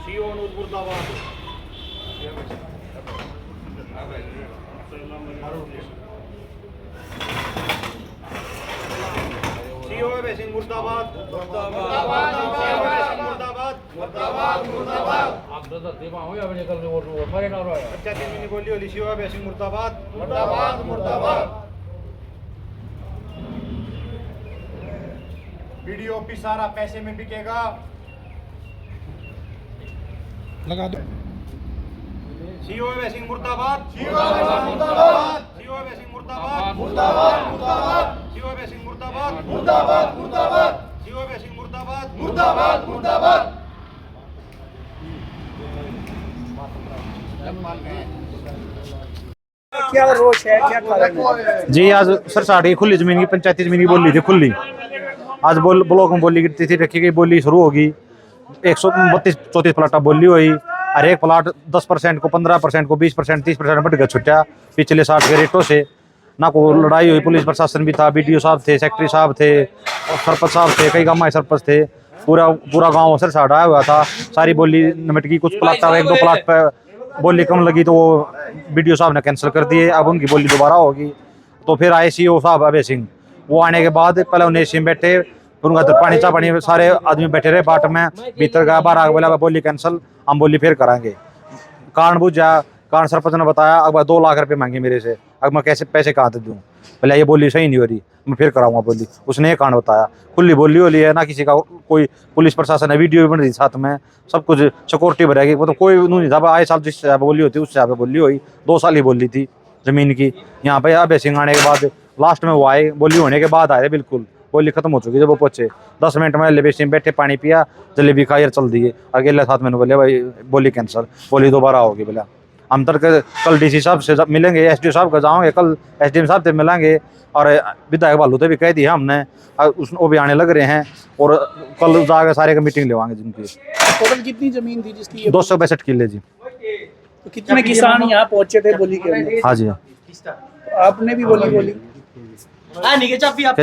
CO मुर्दाबाद। CO basin मुर्दाबाद। मुर्दाबाद मुर्दाबाद मुर्दाबाद मुर्दाबाद। आप तो देवा हो या निकल के वो मरे ना रहा है। अच्छा तीन मिनट बोली होली सीओ बेसिंग मुर्दाबाद। मुर्दाबाद मुर्दाबाद। वीडियो ऑफिस सारा पैसे में बिकेगा। लगा दो। सीओ बेसिंग मुर्दाबाद। सीओ बेसिंग मुर्दाबाद। सीओ बेसिंग मुर्दाबाद। मुर्दाबाद मुर्दाबाद। सीओ बेसिंग मुर्दाबाद। मुर्दाबाद मुर्दाबाद। सीओ बेसिंग मुर्दाबाद। मुर्दाबाद मुर्दाबाद। क्या रोष है, क्या कारण है? जी आज सर साढ़े खुली जमीन की पंचायती जमीन की बोली थी खुली। आज ब्लॉक में बोली गिरती थी, रखी गई बोली शुरू होगी। 132-34 प्लाटा बोली हुई। हर एक प्लाट 10% को 15% को 20% 30% बढ़ गया छुट्टा पिछले 60 के रेटों से। ना को लड़ाई हुई, पुलिस प्रशासन भी था, BDO साहब थे, सेक्रेटरी साहब थे और सरपंच साहब थे, कई गाँव में सरपंच थे। पूरा गाँव सर साढ़ा आया हुआ था। सारी बोली निमट गई। कुछ प्लाट 1-2 प्लाट पर बोली कम लगी तो वो BDO साहब ने कैंसिल कर दिए। अब उनकी बोली दोबारा होगी। तो फिर आए CO साहब अभय सिंह। वो आने के बाद पहले उन्हें सिम बैठे, उनका तो पानी सारे आदमी बैठे रहे बाट में। भीतर गया, बाहर आगे बोला बोली कैंसिल, हम बोली फिर कराएंगे। कारण बुझा, कारण सरपंच ने बताया अब 2 लाख रुपए मांगे मेरे से। अब मैं कैसे पैसे कहाँ से दूँ? बोला ये बोली सही नहीं हो रही, मैं फिर कराऊंगा बोली। उसने ये कांड बताया। खुली बोली हो है ना, किसी का कोई पुलिस प्रशासन है, वीडियो भी बन रही साथ में, सब कुछ सिक्योरिटी बढ़ेगी। वो तो कोई नहीं था। आए साल जिस हिसाब बोली होती उस हिसाब बोली हुई। 2 साल ही बोली थी जमीन की। यहाँ पे अभय सिंह आने के बाद लास्ट में वो आए, बोली होने के बाद आए बिल्कुल। बोली खत्म हो चुकी। जब वो पहुंचे 10 मिनट में लेबेसिंग बैठे, पानी पिया, जलेबी खाई और चल दिए। अकेले साथ मैंने बोले भाई बोली कैंसर, बोली दोबारा होगी। बोला हम तक कल DC साहब से मिलेंगे, SDO साहब का जाओगे, कल SDM साहब से मिलेंगे और विधायक बालू से भी कह दिया हमने। वो भी आने लग रहे हैं और कल जाकर सारे का मीटिंग लेवाएंगे जिनकी। टोटल कितनी जमीन थी जिसकी? 262 किले जी। तो कितने किसान यहाँ पहुंचे थे बोली के अंदर? हाँ जी। आपने भी बोली क्या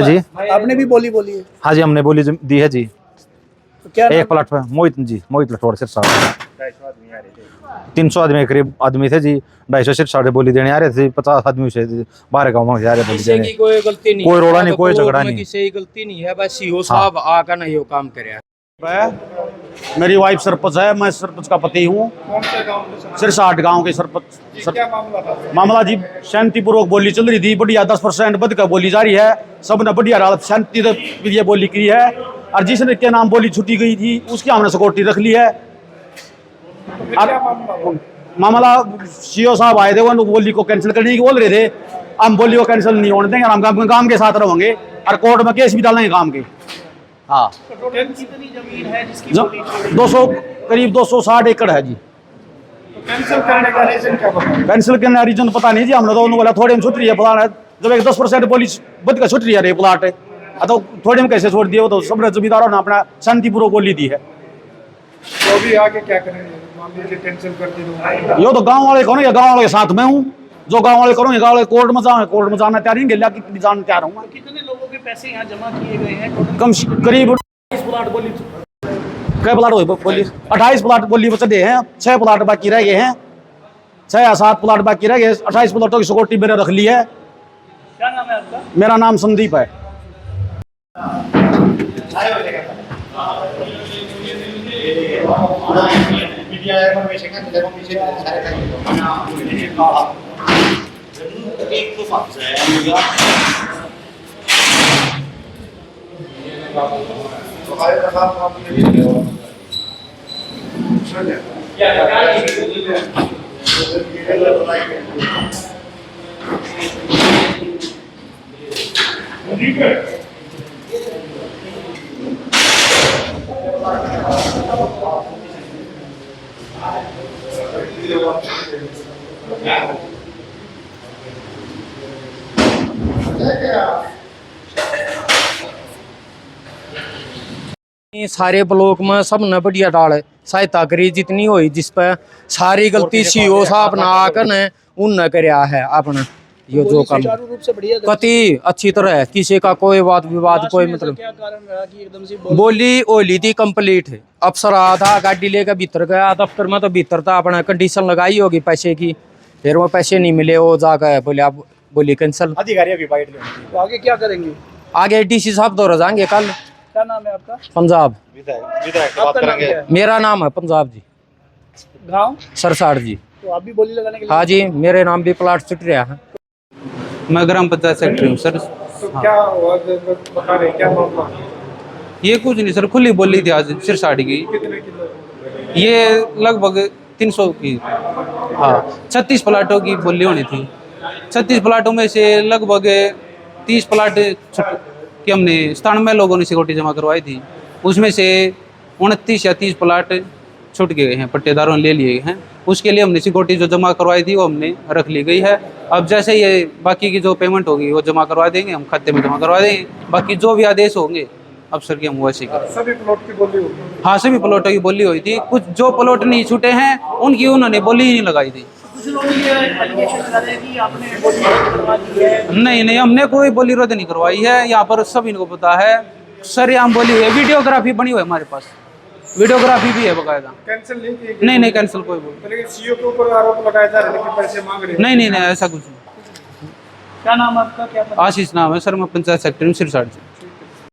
जी? आपने भी बोली है? हाँ जी, हमने बोली दी है जी। तो क्या एक प्लाट पे मोहित जी, मोहित लठौड़ सिर साहब। 300 आदमी के करीब आदमी थे जी। 250 सिर साढ़े बोली देने आ रहे थे। 50 आदमी से बाहर गाँव में जा रहे बोली देने। कोई गलती नहीं, कोई रोड़ा नहीं, कोई झगड़ा नहीं, किसी की गलती नहीं है। बस CO साहब आकर ना ये काम करे। मेरी वाइफ सरपंच है, मैं सरपंच का पति हूँ। सिरसाट गांव के सरपंच। मामला जी शांतिपूर्वक बोली चल रही थी, बढ़िया 10% बद का बोली जारी है। सब ने बढ़िया हालत शांति ये बोली की है। और जिसने के नाम बोली छुट्टी गई थी उसकी हमने सिक्योरिटी रख ली है। मामला CO साहब आए थे, वो बोली को कैंसिल करने की बोल रहे थे। हम बोली को कैंसिल नहीं होने देंगे, हम काम के साथ रहेंगे और कोर्ट में केस भी डालेंगे काम के। हाँ, कितनी जमीन है जिसकी? 200 करीब 260 एकड़ है जी। तो कैंसिल करने का रीजन क्या पता? कैंसिल करने का रीजन पता नहीं जी। हमने तो बोला थोड़े में छुट रही है प्लाट। जब एक 10% बोली बद का छुट रही है प्लाट, तो थोड़े में कैसे छोड़ दिए? वो तो सब जमींदारों ने अपना शांतिपूर्वक बोली दी है। तो अभी आगे क्या करेंगे? मान लीजिए कैंसिल कर दी तो यो तो गाँव वाले करो या गाँव वाले के साथ में हूँ। जो गाँव वाले करो, गाँव वाले कोर्ट में जाओ, कोर्ट में जाना तैयार नहीं, गया कितनी जाना तैयार हूँ। कितने लोगों के पैसे यहाँ जमा किए गए हैं? कम करीब 28 प्लाट बोली। कई प्लाट हुई बोली? 28 प्लाट बोली बचे हैं। 6 प्लाट बाकी रह गए हैं। 6 या 7 प्लाट बाकी रह गए। 28 प्लाटों की सिक्योरिटी मैंने रख ली है। क्या नाम है आपका? मेरा नाम संदीप है। सारे ब्लॉक में सब ने बढ़िया डाल सहायता करी जितनी हुई, जिस पर सारी गलती CO साहब ने आकर ने उन न करया है अपना। ये जो काम सुचारू रूप से बढ़िया कति अच्छी तरह है, किसी का कोई वाद विवाद कोई मतलब क्या कारण रहा कि एकदम से बोली ओली थी कंप्लीट है। अफसर आया था, गाड़ी लेकर भीतर गया दफ्तर में, तो भीतर था अपना कंडीशन लगाई होगी पैसे की, फिर वो पैसे नहीं मिले, वो जाकर बोले आप बोली कैंसिल। अधिकारी अभी बाइट तो आगे क्या करेंगे? आगे डीसी साहब दौरा जाएंगे कल। क्या नाम है आपका? पंजाब। आपका नाम क्या है? मेरा नाम है पंजाब जी, गाँव? सरसाड़ जी। तो आप भी बोली लगाने के लिए? हाँ जी, मेरे नाम भी प्लाट छुट रहा है। मैं ग्राम पंचायत सेक्रेटरी हूँ सर। तो क्या हुआ बता रहे क्या मामला? ये कुछ नहीं सर, खुली बोली थी आज सिरसाड़ी की। कितने किलो? ये लगभग 300 की, हाँ 36 प्लाटों की बोली होनी थी। 36 प्लाटों में से लगभग 30 प्लाट की हमने 97 लोगों ने सिक्योरिटी जमा करवाई थी। उसमें से 29 या 30 प्लाट छूट गए हैं, पट्टेदारों ने ले लिए हैं। उसके लिए हमने सिक्योरिटी जो जमा करवाई थी वो हमने रख ली गई है। अब जैसे ये बाकी की जो पेमेंट होगी वो जमा करवा देंगे, हम खाते में जमा करवा देंगे। बाकी जो भी आदेश होंगे अफसर के हम वैसे करें। सभी प्लॉट की बोली होगी? हाँ सभी प्लॉटों की बोली हुई थी। कुछ जो प्लॉट नहीं छूटे हैं उनकी उन्होंने बोली ही नहीं लगाई थी। कुछ लोग ये एलिगेशन लगा रहे हैं कि आपने बोली करवा दी है। नहीं, हमने कोई बोली रद्द नहीं करवाई है। यहाँ पर सभी को पता है, सरेआम बोली हुई है। वीडियोग्राफी बनी हुई है हमारे पास, वीडियोग्राफी भी है बकायदा। कैंसिल नहीं की? नहीं कैंसिल कोई बोली लेकिन सीईओ के ऊपर आरोप लगाया जा रहा है कि पैसे मांग रहे हैं। नहीं ऐसा कुछ नहीं। क्या नाम है आपका? क्या आशीष नाम है सर, मैं पंचायत सेक्रेटरी हूँ सिरसाड़ से।